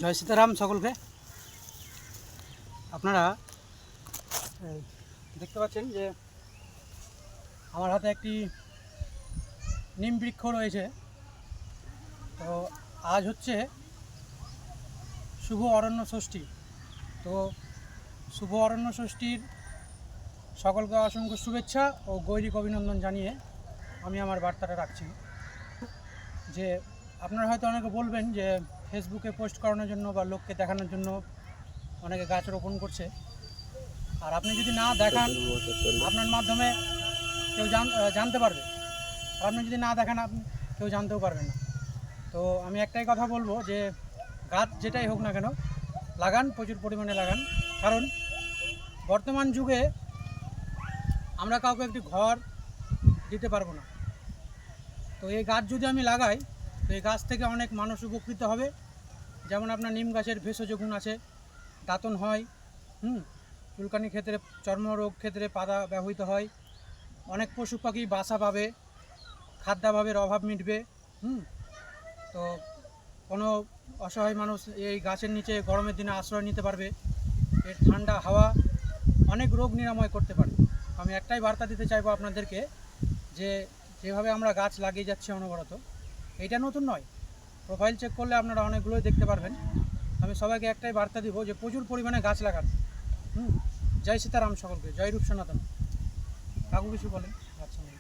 জয় সীতারাম সকলকে। আপনারা দেখতে পাচ্ছেন যে আমার হাতে একটি নিম বৃক্ষ রয়েছে। তো আজ হচ্ছে শুভ অরণ্য ষষ্ঠী। তো শুভ অরণ্য ষষ্ঠীর সকলকে অসংখ্য শুভেচ্ছা ও গৈরিক অভিনন্দন জানিয়ে আমি আমার বার্তাটা রাখছি। যে আপনারা হয়তো অনেকে বলবেন যে ফেসবুকে পোস্ট করানোর জন্য বা লোককে দেখানোর জন্য অনেকে গাছ রোপণ করছে, আর আপনি যদি না দেখান আপনার মাধ্যমে কেউ জানতে পারবে, আর আপনি যদি না দেখান আপনি কেউ জানতেও পারবেন না। তো আমি একটাই কথা বলবো যে গাছ যেটাই হোক না কেন লাগান, প্রচুর পরিমাণে লাগান। কারণ বর্তমান যুগে আমরা কাউকে একটি ঘর দিতে পারবো না। তো এই গাছ যদি আমি লাগাই তো এই গাছ থেকে অনেক মানুষ উপকৃত হবে। যেমন আপনার নিম গাছের ভেষজ গুণ আছে, দাঁতন হয়, চুলকানির ক্ষেত্রে, চর্মরোগ ক্ষেত্রে পাতা ব্যবহৃত হয়, অনেক পশু পাখি বাসা পাবে, খাদ্যাভাবের অভাব মিটবে। তো কোনো অসহায় মানুষ এই গাছের নিচে গরমের দিনে আশ্রয় নিতে পারবে। এর ঠান্ডা হাওয়া অনেক রোগ নিরাময় করতে পারে। আমি একটাই বার্তা দিতে চাইবো আপনাদেরকে যে যেভাবে আমরা গাছ লাগিয়ে যাচ্ছি অনবরত, এইটা নতুন নয়। প্রোফাইল চেক করলে আপনারা অনেকগুলোই দেখতে পারবেন। আমি সবাইকে একটাই বার্তা দিব যে প্রচুর পরিমাণে গাছ লাগান। জয় সীতারাম সকলকে, জয় রূপ সনাতন। কাকু কিছু বলেন গাছ সম্বন্ধে?